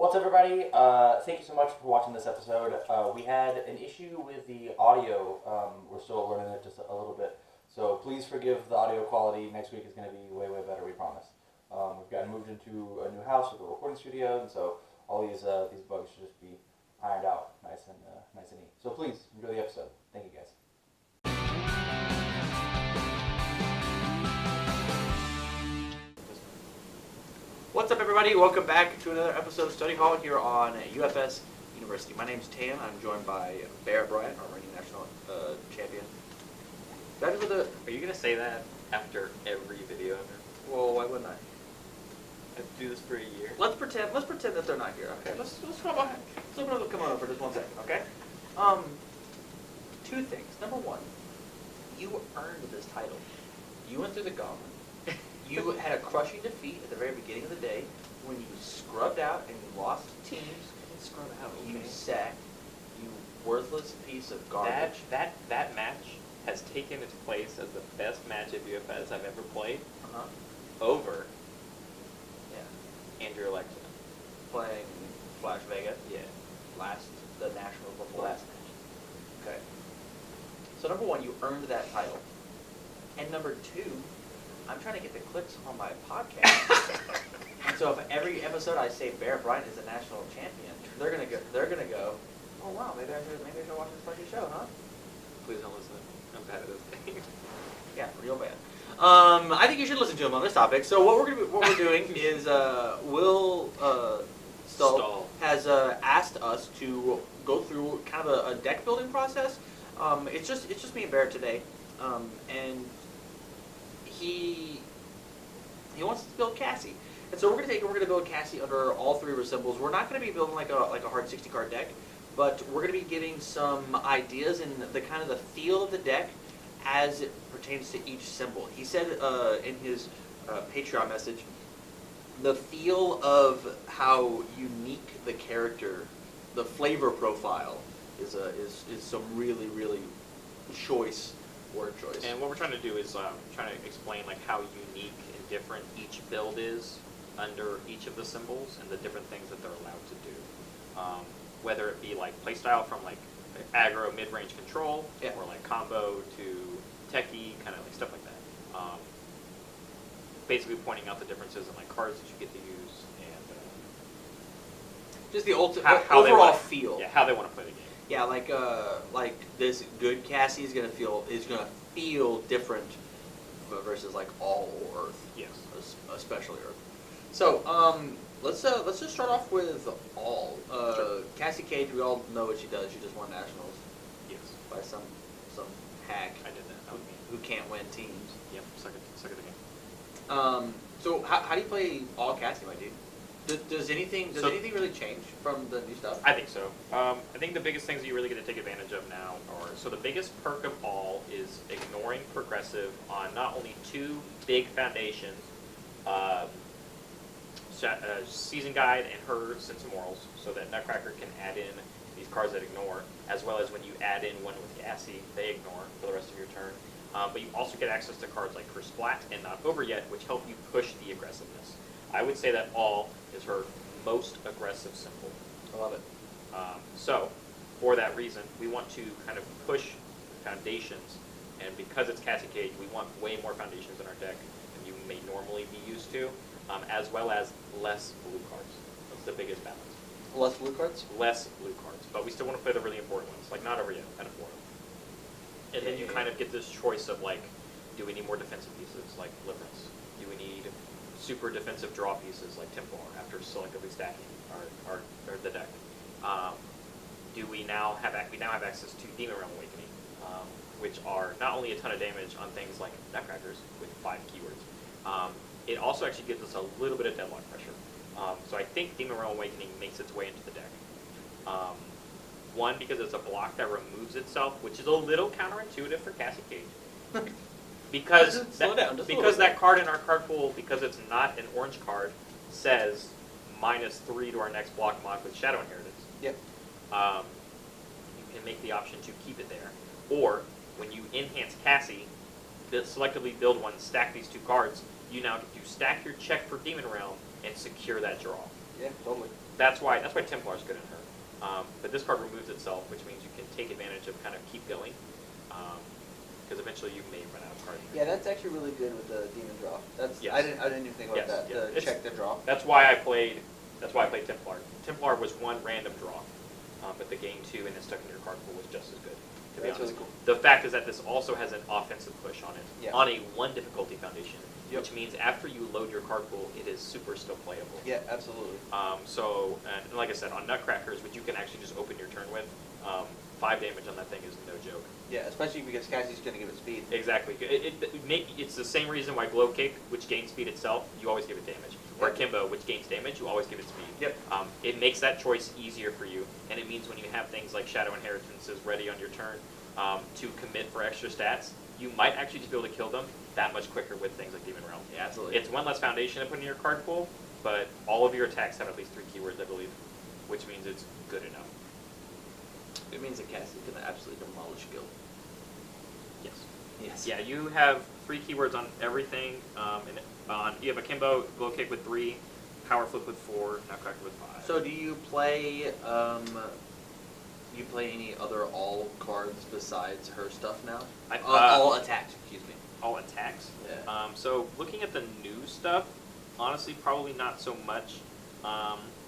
What's up, everybody? Thank you so much for watching this episode. We had an issue with the audio. We're still learning it just a little bit. So please forgive the audio quality. Next week is going to be way, way better, we promise. We've gotten moved into a new house with a recording studio, and so all these bugs should just be ironed out nice and neat. So please, enjoy the episode. Thank you, guys. What's up, everybody? Welcome back to another episode of Study Hall here on UFS University. My name's Tan. I'm joined by Bear Bryant, our reigning national champion. Are you going to say that after every video ever? Well, why wouldn't I? I have to do this for a year. Let's pretend that they're not here. Okay. Let's come on. Come on for just 1 second. Okay. Two things. Number one, you earned this title. You went through the gauntlet. You had a crushing defeat at the very beginning of the day when you scrubbed out and you lost teams. Scrub out. You sacked. You worthless piece of garbage. That match has taken its place as the best match at UFS I've ever played. Over. Yeah. Andrew Alexa. Playing Flash Vega. Yeah. The nationals before. Last match. Okay. So number one, you earned that title. And number two, I'm trying to get the clicks on my podcast. And so if every episode I say Bear Bryant is a national champion, they're gonna go, oh wow, maybe I should watch this fucking show, huh? Please don't listen. I'm bad at this thing. Yeah, real bad. I think you should listen to him on this topic. So what we're doing is Will Stull has asked us to go through kind of a deck building process. It's just me and Bear today, and he wants to build Cassie. And so we're gonna build Cassie under all three of her symbols. We're not gonna be building like a hard 60 card deck, but we're gonna be giving some ideas and the kind of the feel of the deck as it pertains to each symbol. He said in his Patreon message, the feel of how unique the character, the flavor profile is some really, really choice word choice. And what we're trying to do is trying to explain like how unique and different each build is under each of the symbols and the different things that they're allowed to do. Whether it be like playstyle from like aggro mid-range control, yeah, or like combo to techie, kind of like stuff like that. Basically pointing out the differences in like cards that you get to use and just the ultimate how overall feel. Yeah, how they want to play the game. Yeah, like this good Cassie is gonna feel different versus like all Earth. Yes, especially Earth. So let's just start off with all. Sure. Cassie Cage, we all know what she does. She just won nationals. Yes. By some hack. I did that. Who can't win teams. Yep. Suck at the game. So how do you play all Cassie, my dude? Does anything really change from the new stuff? I think so. I think the biggest things that you really get to take advantage of now are, so the biggest perk of all is ignoring progressive on not only two big foundations, Season Guide and her Sense of Morals, so that Nutcracker can add in these cards that ignore, as well as when you add in one with Cassie, they ignore for the rest of your turn. But you also get access to cards like her Splat and Not Over Yet, which help you push the aggressiveness. I would say that all is her most aggressive symbol. I love it. So, for that reason, we want to kind of push foundations, and because it's Cassie Cage, we want way more foundations in our deck than you may normally be used to, as well as less blue cards. That's the biggest balance. Less blue cards? Less blue cards, but we still want to play the really important ones, like Not Over Yet and Foil. And then you kind of get this choice of like, do we need more defensive pieces like Deliverance? Do we need super defensive draw pieces like Templar after selectively stacking our the deck? Do we now have access to Demon Realm Awakening, which are not only a ton of damage on things like Nutcrackers with 5 keywords. It also actually gives us a little bit of deadlock pressure. So I think Demon Realm Awakening makes its way into the deck. One, because it's a block that removes itself, which is a little counterintuitive for Cassie Cage. Because that card in our card pool, because it's not an orange card, says -3 to our next block mod with Shadow Inheritance. Yep. You can make the option to keep it there. Or, when you enhance Cassie, selectively build one, stack these two cards, you now get to stack your check for Demon Realm and secure that draw. Yeah, totally. That's why Templar's good in her. But this card removes itself, which means you can take advantage of kind of keep going. Because eventually you may run out of cards. Yeah, that's actually really good with the demon draw. That's Yes. I didn't even think about Yes, that. yeah. To check the draw. That's why I played Templar. Templar was one random draw, but the game 2 and it stuck in your card pool was just as good. To be That's honest, really cool. the fact is that this also has an offensive push on it, Yeah. on a 1 difficulty foundation, Yep. which means after you load your card pool, it is super still playable. Yeah, absolutely. And like I said, on Nutcrackers, which you can actually just open your turn with, 5 damage on that thing is no joke. Yeah, especially because Cassie's going to give it speed. Exactly. It's the same reason why Glow Kick, which gains speed itself, you always give it damage. Or Yep. Kimbo, which gains damage, you always give it speed. Yep. It makes that choice easier for you, and it means when you have things like Shadow Inheritances ready on your turn to commit for extra stats, you might actually just be able to kill them that much quicker with things like Demon Realm. Yeah, absolutely. It's 1 less foundation to put in your card pool, but all of your attacks have at least 3 keywords, I believe, which means it's good enough. It means that Cassie's going to absolutely demolish Guild. Yes. Yes. Yeah, you have 3 keywords on everything. You have a Kimbo, Glow Kick with 3, Power Flip with 4, Nutcracker with 5. So do you play any other all cards besides her stuff now? All attacks, excuse me. All attacks? Yeah. So looking at the new stuff, honestly, probably not so much.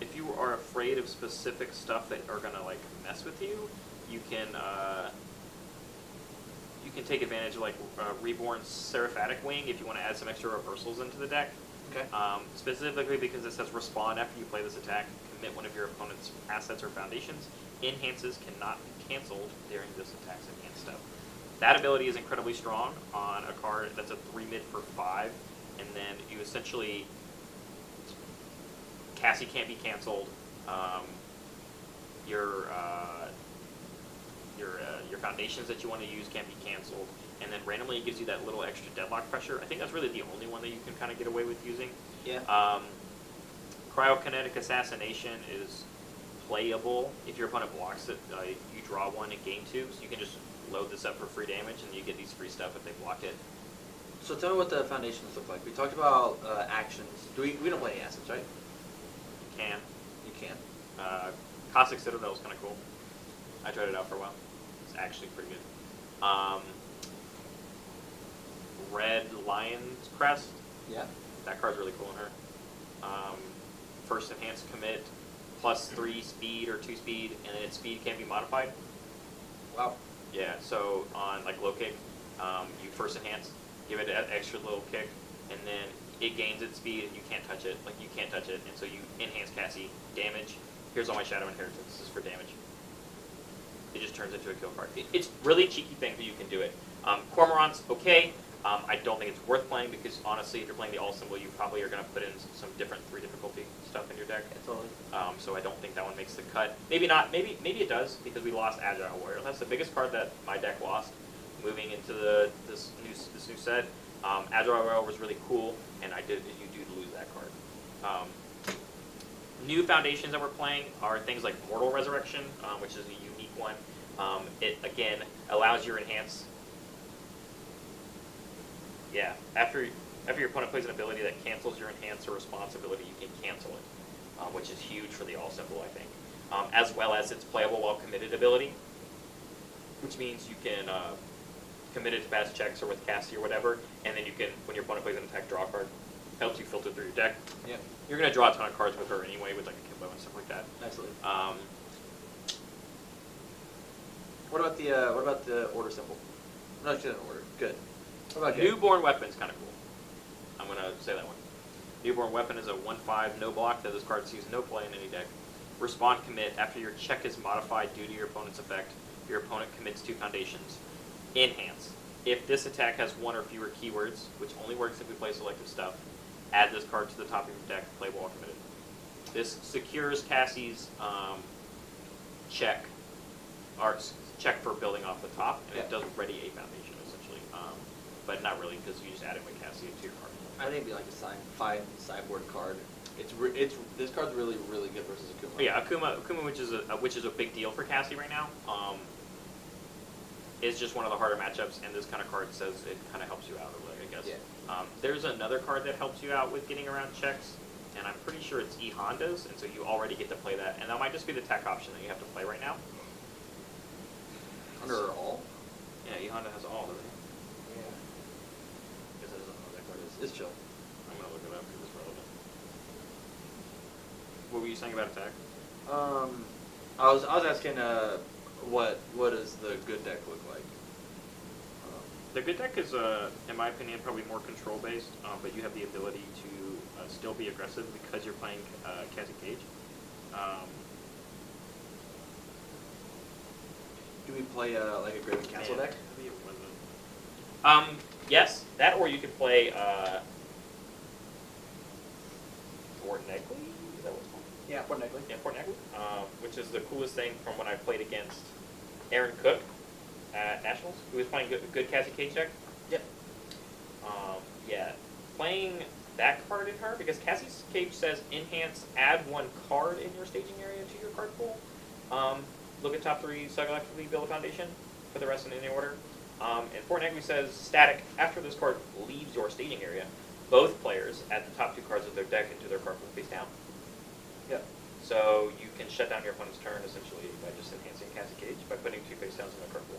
If you are afraid of specific stuff that are gonna like mess with you, you can take advantage of like Reborn's Seraphatic Wing if you want to add some extra reversals into the deck. Okay. Specifically because it says respond after you play this attack, commit one of your opponent's assets or foundations. Enhances cannot be canceled during this attack's enhanced step. That ability is incredibly strong on a card that's a 3 mid for 5, and then you essentially Cassie can't be canceled. Your foundations that you want to use can't be canceled, and then randomly it gives you that little extra deadlock pressure. I think that's really the only one that you can kind of get away with using. Yeah. Cryokinetic Assassination is playable if your opponent blocks it. You draw 1 and gain 2, so you can just load this up for free damage, and you get these free stuff if they block it. So tell me what the foundations look like. We talked about actions. We don't play any assets, right? You can. You can. Cossack Citadel is kind of cool. I tried it out for a while. It's actually pretty good. Red Lion's Crest. Yeah. That card's really cool in her. First enhanced commit, +3 speed or 2 speed, and then its speed can be modified. Wow. Yeah, so on like low kick, you first enhance, give it an extra little kick, and then it gains its speed and you can't touch it. Like you can't touch it, and so you enhance Cassie, damage. Here's all my Shadow Inheritances for damage. It just turns into a kill card. It's really cheeky thing, but you can do it. Cormorant's okay. I don't think it's worth playing because honestly, if you're playing the all symbol, you probably are going to put in some different 3 difficulty stuff in your deck. Yeah, totally. So I don't think that one makes the cut. Maybe not. Maybe it does because we lost Agile Warrior. That's the biggest card that my deck lost moving into this new set. Agile Warrior was really cool, and you do lose that card. New foundations that we're playing are things like Mortal Resurrection, which is a unique one. It again allows your enhance. Yeah, after your opponent plays an ability that cancels your enhance or response ability, you can cancel it, which is huge for the all symbol, I think. As well as its playable while committed ability, which means you can commit it to pass checks or with Cassie or whatever, and then you can, when your opponent plays an attack, draw a card. Helps you filter through your deck. Yeah. You're gonna draw a ton of cards with her anyway, with like a Kimbo and stuff like that. Absolutely. What What about the order symbol? No, she didn't order. Good. What about good? Newborn Weapon's kind of cool. I'm gonna say that one. Newborn Weapon is a 1/5 no block that this card sees no play in any deck. Respond commit after your check is modified due to your opponent's effect. Your opponent commits 2 foundations. Enhance. If this attack has 1 or fewer keywords, which only works if we play selective stuff, add this card to the top of your deck, play while committed. This secures Cassie's check for building off the top, and it does ready a foundation essentially, but not really because you just add it with Cassie to your card. I think it'd be like a fine sideboard card. This card's really good versus Akuma. But yeah, Akuma, which is a big deal for Cassie right now. Is just one of the harder matchups, and this kind of card says it kind of helps you out, I guess. Yeah. There's another card that helps you out with getting around checks. and I'm pretty sure it's E-Hondas, and so you already get to play that, and that might just be the tech option that you have to play right now. Under all? Yeah, E-Honda has all, doesn't it? Yeah. Guess I just don't know what that card is. It's chill. I'm gonna look it up because it's relevant. What were you saying about attack? I was asking what does the good deck look like? The good deck is, in my opinion, probably more control-based, but you have the ability to still be aggressive because you're playing Cassie Cage. Do we play like a Graven Castle deck? Yes, that, or you could play Fort Negley? Is that what it's called? Yeah, Fort Negley. Yeah, Fort Negley, which is the coolest thing from when I played against Aaron Cook at Nationals, who was playing good Cassie Cage deck. Yep. Yeah, playing that card in her, because Cassie's Cage says enhance, add 1 card in your staging area to your card pool. Look at top 3, selectively build a foundation for the rest in any order. And Fort Negley says static, after this card leaves your staging area, both players add the top 2 cards of their deck into their card pool face down. Yep. So you can shut down your opponent's turn essentially by just enhancing Cassie Cage by putting 2 face downs in the card pool.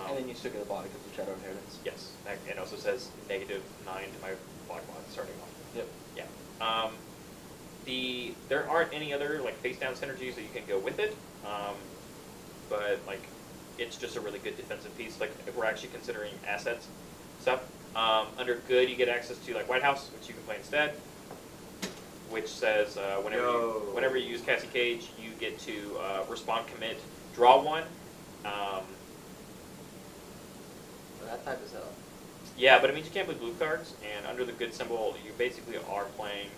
And then you still get a body because of Shadow Inheritance. Yes, and also says -9 to my block mod starting off. Yep. Yeah. There aren't any other like face down synergies that you can go with it, but like it's just a really good defensive piece. Like if we're actually considering assets stuff, under good you get access to like White House, which you can play instead, which says whenever you use Cassie Cage, you get to respond, commit, draw 1. That type is hell. Yeah, but it means you can't play blue cards, and under the good symbol, you basically are playing.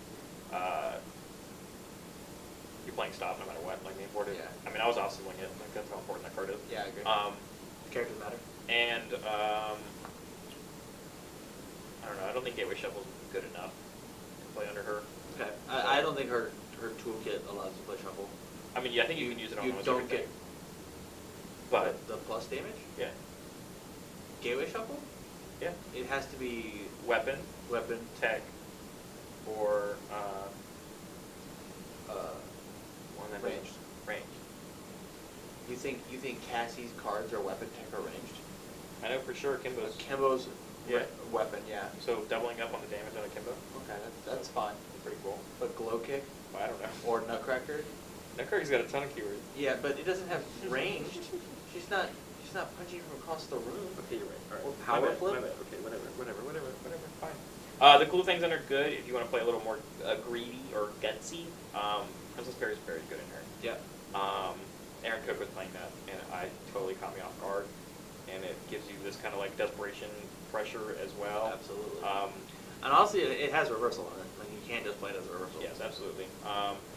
You're playing stop no matter what. Like main board. Yeah. I mean, I was off-sibling it. Like that's how important that card is. Yeah, I agree. The characters matter. And I don't know. I don't think Gateway Shuffle is good enough to play under her. Okay. I don't think her toolkit allows you to play shuffle. I mean, yeah, I think you can use it on you almost don't everything. get But the plus damage. yeah, Gateway Shuffle. yeah, It has to be weapon, tech, or one that ranged. Range. You think Cassie's cards are weapon, tech, or ranged? I know for sure Kimbo's. Kimbo's Yeah. weapon, yeah. So doubling up on the damage on a Kimbo. Okay, that's fine. Pretty cool. But glow kick Well, I don't know. or nutcracker? Nutcracker's got a ton of keywords. Yeah, but it doesn't have ranged. She's not punching from across the room. Okay, you're right. All right. Or power My bad, flip? my bad. Okay, whatever. Fine. The cool things under good, if you want to play a little more greedy or gutsy, Princess Berry is very good in her. Yeah. Aaron Cook was playing that, and I totally caught me off guard. And it gives you this kind of like desperation pressure as well. Absolutely. And honestly, it has reversal on it. Like you can't just play it as a reversal. Yes, absolutely.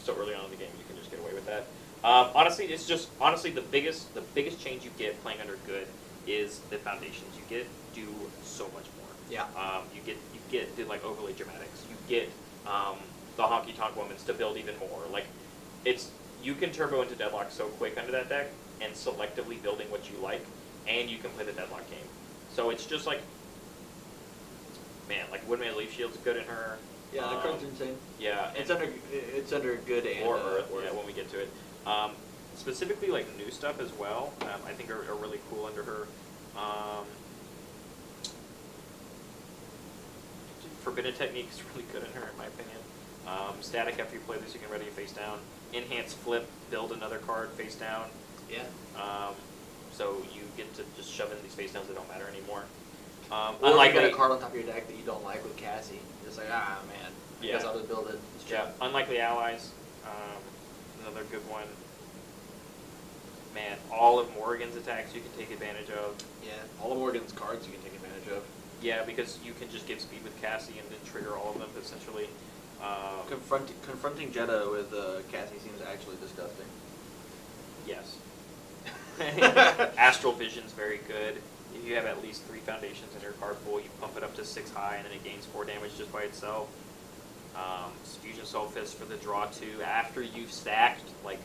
So early on in the game, you can just get away with that. Honestly, the biggest change you get playing under good is the foundations you get do so much more. Yeah. You get the like overlay dramatics. You get the honky tonk women's to build even more. Like you can turbo into deadlock so quick under that deck and selectively building what you like, and you can play the deadlock game. So it's just like, man, like Woodman's Leaf Shield's good in her. Yeah, the card's insane. Yeah, It's under good and or Earth. Yeah, when we get to it. Specifically, like new stuff as well. I think are really cool under her. Forbidden Technique is really good in her, in my opinion. Static, after you play this, you can ready face down. Enhance Flip, build another card face down. Yeah. So you get to just shove in these face downs that don't matter anymore. Or Unlikely, you got a card on top of your deck that you don't like with Cassie. You're just like, man, I guess I'll just build it. Yeah, Unlikely Allies, another good one. Man, all of Morrigan's attacks you can take advantage of. Yeah, all of Morgan's cards you can take advantage of. Yeah, because you can just give speed with Cassie and then trigger all of them, essentially. Confronting Jeddah with Cassie seems actually disgusting. Yes. Astral Vision's very good. If you have at least 3 foundations in your card pool, you pump it up to 6 high, and then it gains 4 damage just by itself. Fusion Soul Fist for the draw 2 after you've stacked. Like,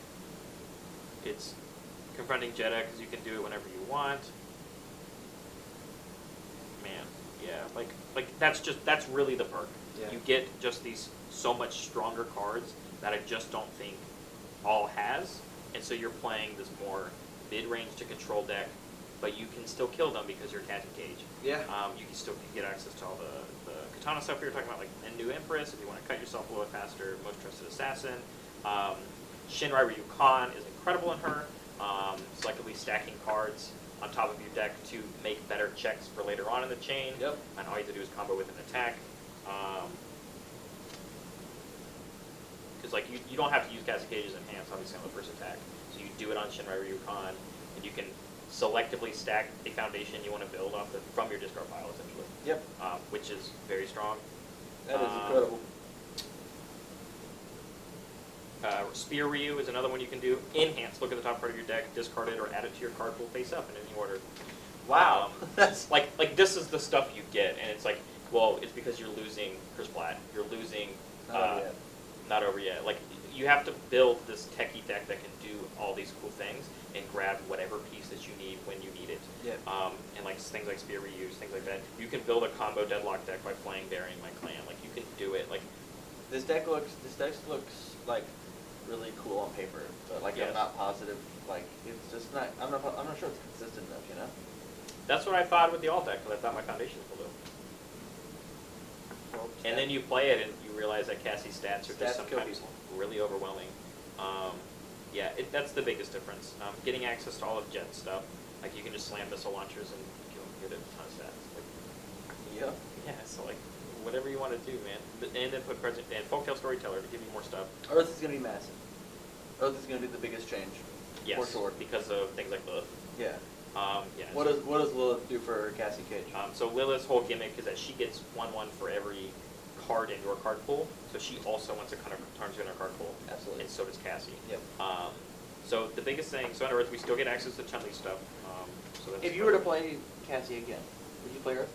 it's Confronting Jeddah because you can do it whenever you want. Man, yeah, like that's really the perk. Yeah. You get just these so much stronger cards that I just don't think all has, and so you're playing this more mid-range to control deck, but you can still kill them because you're Cassie Cage. Yeah. You can still get access to all the katana stuff we were talking about, like New Empress, if you want to cut yourself a little bit faster, Most Trusted Assassin. Shinrai Ryu Khan is incredible in her. Selectively stacking cards on top of your deck to make better checks for later on in the chain. Yep. And all you have to do is combo with an attack. Because like you don't have to use Cassie Cage's Enhance obviously on the first attack. So you do it on Shinrai Ryu Khan, and you can selectively stack a foundation you want to build off from your discard pile essentially. Yep. Which is very strong. That is incredible. Spear Ryu is another one you can do. Enhance, look at the top part of your deck, discard it, or add it to your card pool face up in any order. Wow. That's like this is the stuff you get, and it's like, well, it's because you're losing Chris Platt. You're losing. Not over yet. Not over yet. Like you have to build this techie deck that can do all these cool things and grab whatever piece that you need when you need it. Yep. And like things like Spear Reuse, things like that. You can build a combo deadlock deck by playing Burying My Clan. Like you can do it. Like This deck looks like really cool on paper, but like Yes. I'm not positive. Like it's just not. I'm not sure it's consistent enough. You know. that's what I thought with the alt deck, because I thought my foundations will do. Well, And then you play it and you realize that Cassie's stats are Stats just kill sometimes people. really overwhelming. Yeah, that's the biggest difference. Getting access to all of Jet's stuff, like you can just slam missile launchers and get a ton of stats. Like, Yeah. yeah, so like whatever you want to do, man. And then put present and Folktale Storyteller to give you more stuff. Earth is gonna be massive. Earth is gonna be the biggest change. Yes, For sure. because of things like Lilith. Yeah. Yeah. What does Lilith do for Cassie Cage? So Lilith's whole gimmick is that she gets 1/1 for every card in your card pool, so she also wants to kind of turns you in her card pool. Absolutely. And so does Cassie. Yep. So the biggest thing, so on Earth we still get access to Chun-Li stuff. So that's If you were to play Cassie again, would you play Earth?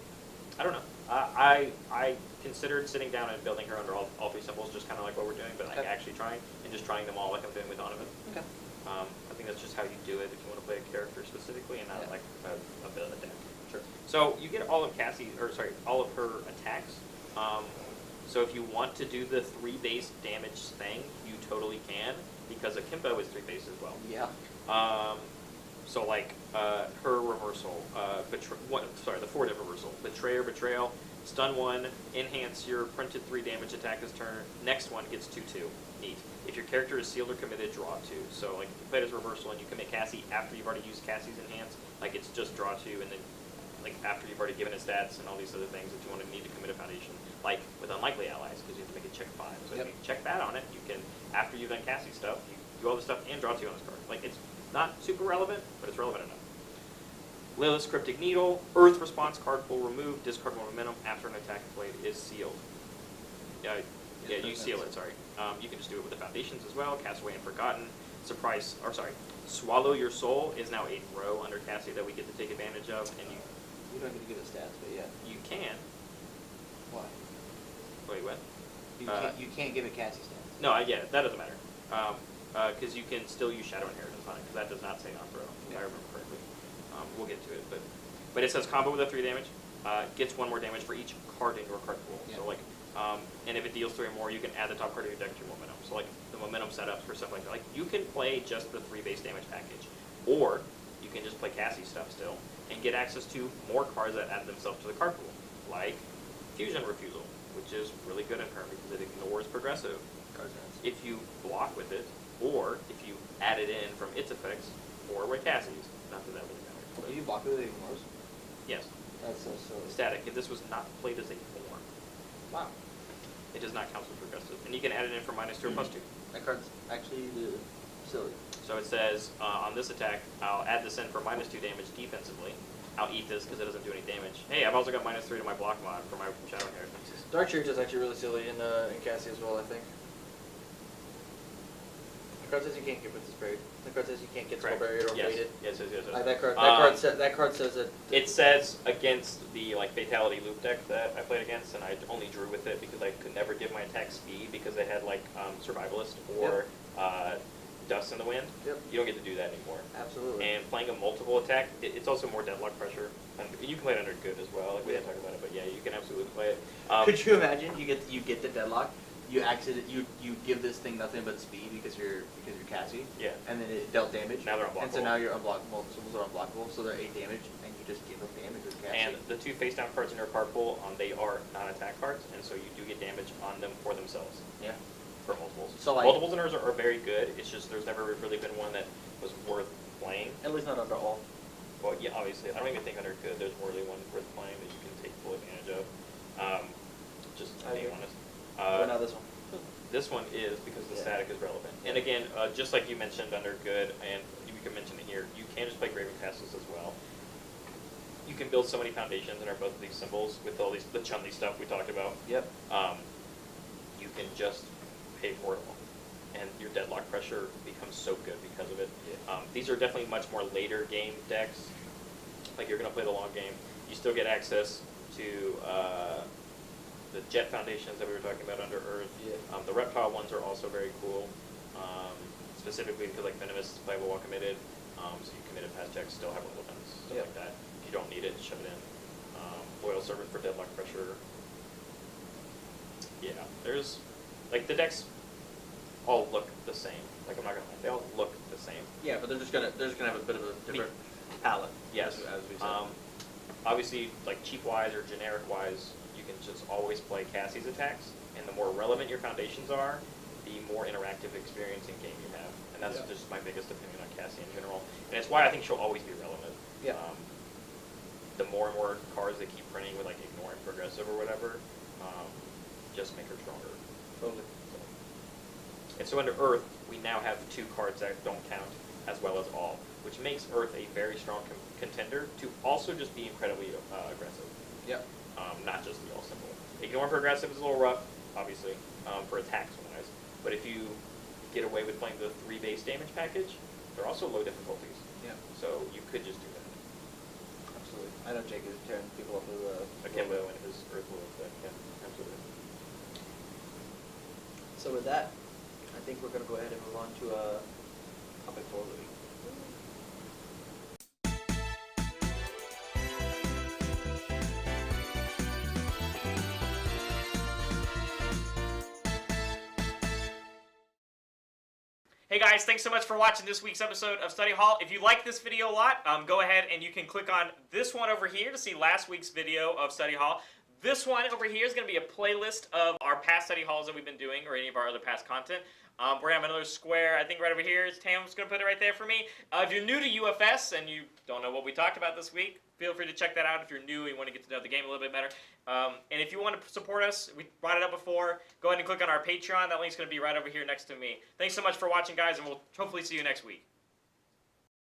I don't know. I considered sitting down and building her under all three symbols, just kind of like what we're doing, but like Okay. actually trying and just trying them all like I'm doing with Donovan. Okay. I think that's just how you do it if you want to play a character specifically and not Yeah. like a build a deck. Sure. So you get all of all of her attacks. So if you want to do the 3 base damage thing, you totally can, because Akimbo is 3 base as well. Yeah. So like her reversal, the 4-dip reversal, Betrayal, stun 1, enhance your printed 3 damage attack this turn. Next one gets 2/2. Neat. If your character is sealed or committed, draw 2. So like you play it as reversal and you commit Cassie after you've already used Cassie's enhance, like it's just draw 2, and then like after you've already given it stats and all these other things that you want to need to commit a foundation, like with unlikely allies, because you have to make it check 5. So Yep. if you check that on it, you can, after you've done Cassie stuff, you do all the stuff and draw 2 on this card. Like it's not super relevant, but it's relevant enough. Lilith's Cryptic Needle, Earth response, card pool removed, discard 1 momentum after an attack played is sealed. Yeah, you seal it, sorry. You can just do it with the foundations as well, Castaway and Forgotten. Swallow Your Soul is now 8th row under Cassie that we get to take advantage of, and You don't get to give it stats, but yeah. you can. Why? Wait, what? You can't give it Cassie stats. No, yeah, that doesn't matter. Because you can still use Shadow Inheritance on it, because that does not say non-throw, if I remember correctly. We'll get to it, but it says combo with a 3 damage, gets 1 more damage for each card in your card pool. Yeah. So like, and if it deals 3 or more, you can add the top card of your deck to your momentum. So like the momentum setups for stuff like that. Like you can play just the 3 base damage package, or you can just play Cassie stuff still and get access to more cards that add themselves to the card pool, like Fusion Refusal, which is really good in turn because it ignores progressive if you block with it, or if you add it in from its effects, or with Cassie's. Not that that really matters. But If you block with it, it ignores. yes, That's so silly. static. If this was not played as a form, Wow. it does not count as progressive, and you can add it in from -2 or +2. That card's actually silly. So it says on this attack, I'll add this in for -2 damage defensively. I'll eat this because it doesn't do any damage. Hey, I've also got -3 to my block mod for my Shadow Inheritance. Dark Church is actually really silly in Cassie as well, I think. The card says you can't get Princess Buried. The card says you can't get Spell Correct. Buried or Yes. Faded. Yes. That card says that. It says against the like Fatality Loop deck that I played against, and I only drew with it because I could never give my attack speed because they had like Survivalist or gusts in the wind. Yep. You don't get to do that anymore. Absolutely. And playing a multiple attack, it's also more deadlock pressure. And you can play it under good as well. Like we didn't talk about it, but yeah, you can absolutely play it. Could you imagine you get the deadlock, you give this thing nothing but speed because you're Cassie. Yeah. And then it dealt damage. Now they're unblockable. And so now you're unblockable. Symbols are unblockable, so they're 8 damage, and you just give them damage with Cassie. And the 2 face down cards in your card pool, they are non-attack cards, and so you do get damage on them for themselves. Yeah. For multiples. So, like, multiples in hers are very good. It's just there's never really been one that was worth playing. At least not under all. Well, yeah, obviously. I don't even think under good there's really one worth playing that you can take full advantage of. Just being honest. But now this one. This one is because the static is relevant. And again, just like you mentioned under good, and you can mention it here, you can just play Graven Castles as well. You can build so many foundations under both of these symbols with all the Chun-Li stuff we talked about. Yep. You can just pay for it all. And your deadlock pressure becomes so good because of it. Yeah. These are definitely much more later game decks. Like you're going to play the long game. You still get access to the jet foundations that we were talking about under Earth. Yeah. The reptile ones are also very cool. Specifically because like Venomous is playable while committed. So you committed past checks still have relevance, stuff Yep. like that. If you don't need it, shove it in. Loyal Servant for deadlock pressure. Yeah, there's like the decks all look the same. Like I'm not gonna lie, they all look the same. Yeah, but they're just gonna have a bit of a different palette. Yes. As we said. Obviously, like cheap wise or generic wise, you can just always play Cassie's attacks, and the more relevant your foundations are, the more interactive experience in game you have. And that's just my biggest opinion on Cassie in general. And it's why I think she'll always be relevant. Yeah. The more and more cards they keep printing with like ignoring progressive or whatever, just make her stronger. Totally. And so under Earth, we now have 2 cards that don't count as well as all, which makes Earth a very strong contender to also just be incredibly aggressive. Yep. Not just the all symbol. Ignoring progressive is a little rough, obviously, for attacks wise. But if you get away with playing the 3 base damage package, they're also low difficulties. Yeah. So you could just do that. Absolutely. I know Jake is tearing people up with Akimbo and his Earth Wolf deck, yeah, absolutely. So with that, I think we're going to go ahead and move on to topic 4 of the week. Hey guys, thanks so much for watching this week's episode of Study Hall. If you like this video a lot, go ahead and you can click on this one over here to see last week's video of Study Hall. This one over here is going to be a playlist of our past study halls that we've been doing, or any of our other past content. We're going to have another square, I think right over here. Tam's going to put it right there for me. If you're new to UFS and you don't know what we talked about this week, feel free to check that out if you're new and you want to get to know the game a little bit better. And if you want to support us, we brought it up before, go ahead and click on our Patreon. That link's going to be right over here next to me. Thanks so much for watching, guys, and we'll hopefully see you next week.